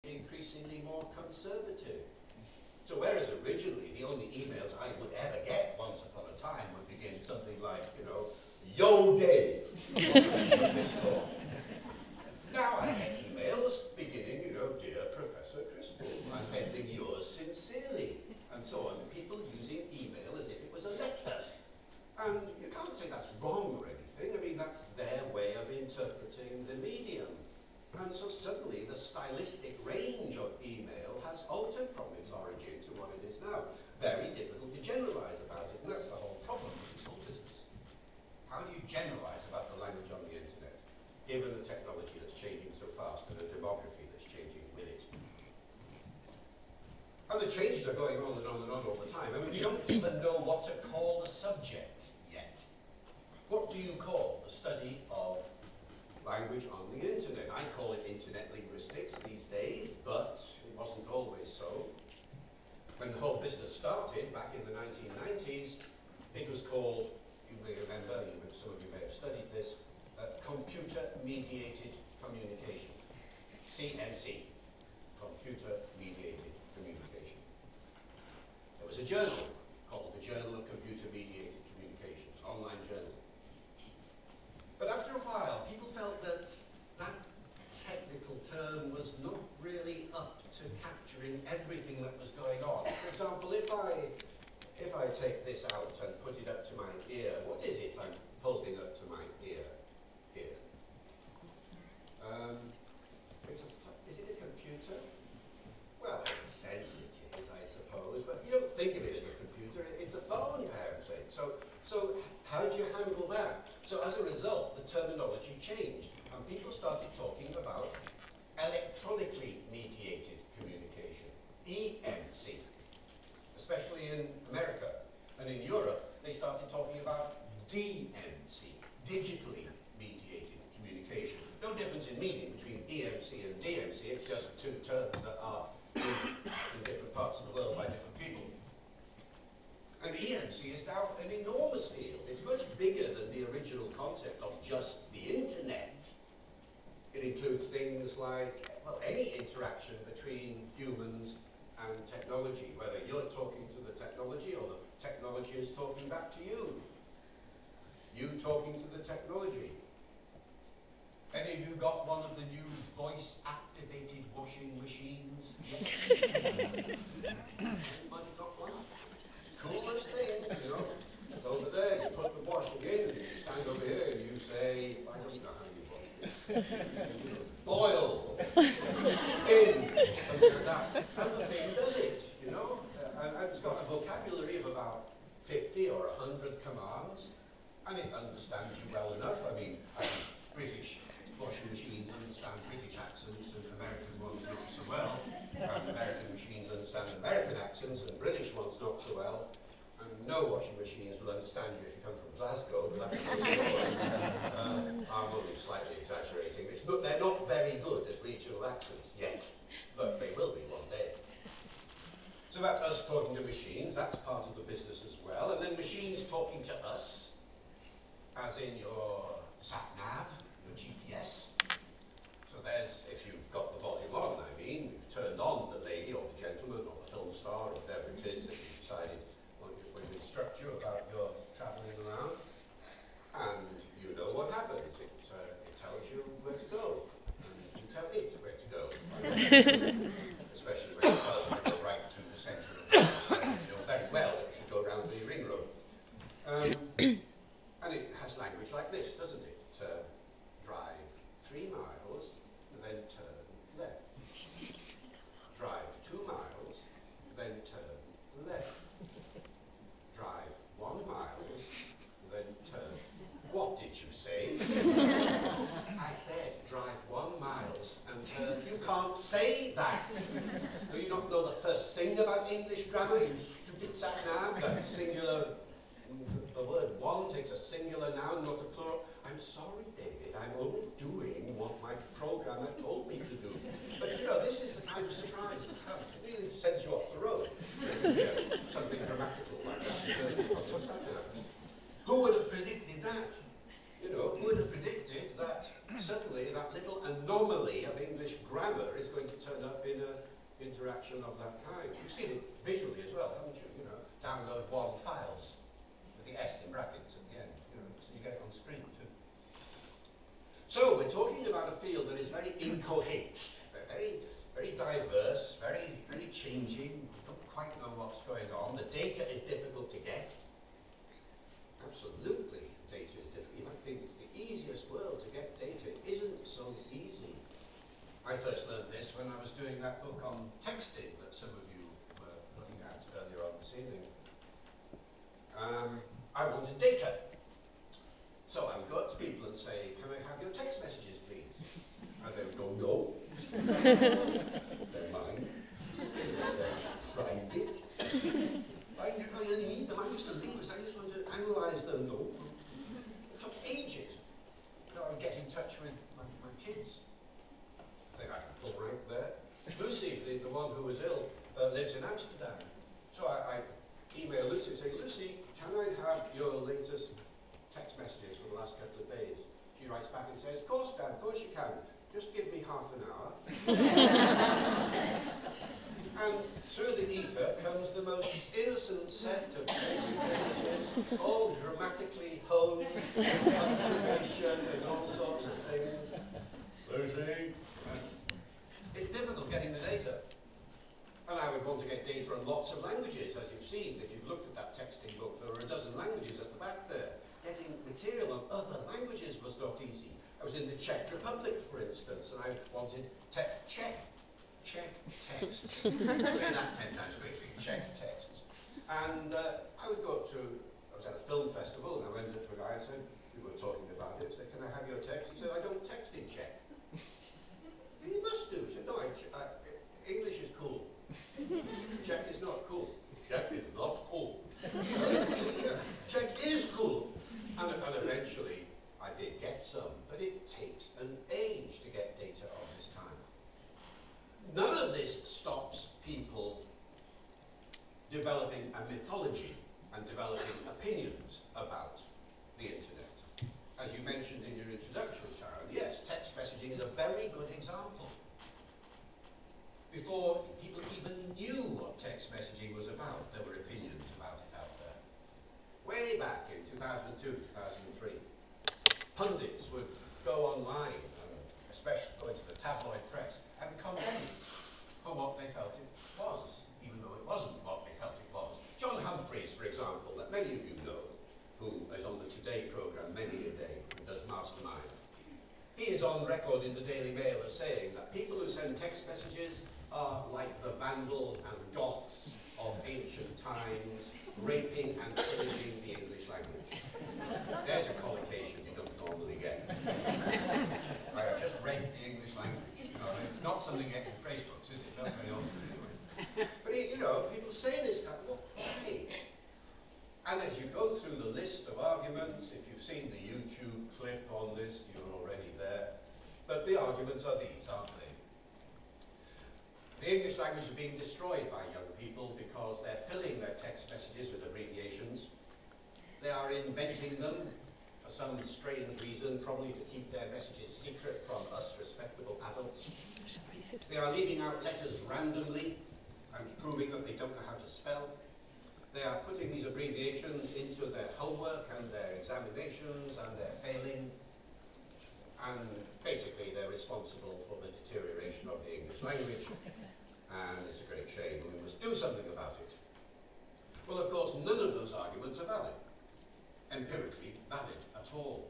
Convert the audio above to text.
increasingly more conservative. So whereas originally the only emails I would ever get once upon a time would begin something like, you know, "Yo, Dave." Now I get emails beginning, you know, "Dear Professor Crystal, I'm pending yours sincerely," and so on. People using email as if it was a letter. And you can't say that's wrong or anything. I mean, that's their way of interpreting the medium. And so suddenly the stylistic range of email has altered from its origin to what it is now. Very difficult to generalize about it, and that's the whole problem with this whole business. How do you generalize about the language on the internet, given the technology that's changing so fast and the demography that's changing with it? And the changes are going on and on and on all the time. I mean, you don't even know what to call the subject yet. What do you call the study of language on the internet? I call it internet linguistics these days, but it wasn't always so. When the whole business started back in the 1990s, it was called, you may remember, some of you may have studied this, computer-mediated communication, CMC, computer-mediated communication. There was a journal called the Journal of Computer-Mediated Communications, online journal. But after a while, people felt that that technical term was not really up to capturing everything that was going on. For example, if I take this out and put it up to my ear, what is it I'm holding up to my ear here? Is it a computer? Well, in a sense it is, I suppose, but you don't think of it as a computer. It's a phone, for heaven's sake. So how do you handle that? So as a result, the terminology changed, and people started talking about electronically mediated communication, EMC, especially in America. And in Europe, they started talking about DMC, digitally mediated communication. No difference in meaning between EMC and DMC, it's just two terms that are used in different parts of the world by different people. And EMC is now an enormous field. It's much bigger than the original concept of just the internet. It includes things like, well, any interaction between humans and technology, whether you're talking to the technology or the technology is talking back to you. You talking to the technology. Any of you got one of the new voice-activated washing machines? Anybody got one? Coolest thing, you know. It's over there, you put the washing in, and you stand over here and you say, I don't know how you wash it. Boil, spin, something like that. And the thing does it, you know. And it's got a vocabulary of about 50 or 100 commands, and it understands you well enough. I mean, British washing machines understand British accents and American ones not so well. And American machines understand American accents and British ones not so well. And no washing machines will understand you if you come from Glasgow. I'm only slightly exaggerating. They're not very good at regional accents yet, but they will be one day. So that's us talking to machines. That's part of the business as well. And then machines talking to us, as in your sat-nav, your GPS. So there's, if you've got the volume on, I mean, you've turned on the lady or the gentleman or the film star or whatever it is that you decided when you instruct you about your travelling around. And you know what happens. It tells you where to go. And you tell it where to go. Especially when you tell them to go right through the centre of the house. You know very well that you should go around the ring road. And it has language like this, doesn't it? Drive 3 miles, then turn left. Drive 2 miles, then turn left. Drive 1 mile, then turn. What did you say? I said drive 1 mile and turn. You can't say that. Do you not know the first thing about English grammar, you stupid sat-nav? That singular, the word one takes a singular noun, not a plural. I'm sorry, David, I'm only doing what my programmer told me to do. But you know, this is the kind of surprise that comes. It really sends you off the road. Something grammatical like that. What's that now? Who would have predicted that? You know, who would have predicted that suddenly that little anomaly of English grammar is going to turn up in download one files with the S in brackets at the end, you know, so you get it on screen too. So we're talking about a field that is very incoherent, very, very diverse, very, very changing. We don't quite know what's going on. The data is difficult to get. Absolutely, data is difficult. You might think it's the easiest world to get data. It isn't so easy. I first learned this when I was doing that book on texting that some of you were looking at earlier on this evening. I wanted data. So I would go up to people and say, can I have your text messages, please? And they would go, no. They're mine. They're private. I don't really need them. I'm just a linguist. I just want to analyze them. No. It took ages. So I would get in touch with my kids. I think I can pull right there. Lucy, the one who was ill, lives in Amsterdam. So I email Lucy and say, Lucy, can I have your latest text messages for the last couple of days? She writes back and says, of course, Dad, of course you can. Just give me half an hour. And through the ether comes the most innocent set of text messages, all dramatically honed, punctuation and all sorts of things. Lucy. It's difficult getting the data. And I would want to get data in lots of languages, as you've seen. If you've looked at that texting book, there were a dozen languages at the back there. Getting material of other languages was not easy. I was in the Czech Republic, for instance, and I wanted Czech text. Say that 10 times quickly, Czech text. And I would go up to, I was at a film festival, and I went up to a guy and said, we were talking about it, I said, can I have your text? He said, I don't text in Czech. You must do. He said, no, English is cool. Czech is not cool. Czech is not cool. Czech is cool. And eventually, I did get some, but it takes an age to get data of this kind. None of this stops people developing a mythology and developing opinions about the internet. As you mentioned in your introduction, Sharon, yes, text messaging is a very good example. Before people even knew what text messaging was about, there were opinions about it out there. Way back in 2002, 2003, pundits would go online, especially go into the tabloid press, and comment on what they felt it was, even though it wasn't what they felt it was. John Humphreys, for example, that many of you know, who is on the Today programme many a day, and does Mastermind. He is on record in the Daily Mail as saying that people who send text messages are like the Vandals and Goths of ancient times, raping and pillaging the English language. There's a collocation you don't normally get. I have just raped the English language. You know, it's not something you get in Facebooks, is it? Not very often anyway. But you know, people say this kind of, why? And as you go through the list of arguments, if you've seen the YouTube clip on this, you're already there. But the arguments are these, aren't they? The English language is being destroyed by young people because they're filling their text messages with abbreviations. They are inventing them for some strange reason, probably to keep their messages secret from us respectable adults. They are leaving out letters randomly and proving that they don't know how to spell. They are putting these abbreviations into their homework and their examinations, and they're failing. And basically they're responsible for the deterioration of the English language. And it's a great shame, and we must do something about it. Well, of course, none of those arguments are valid, empirically valid at all.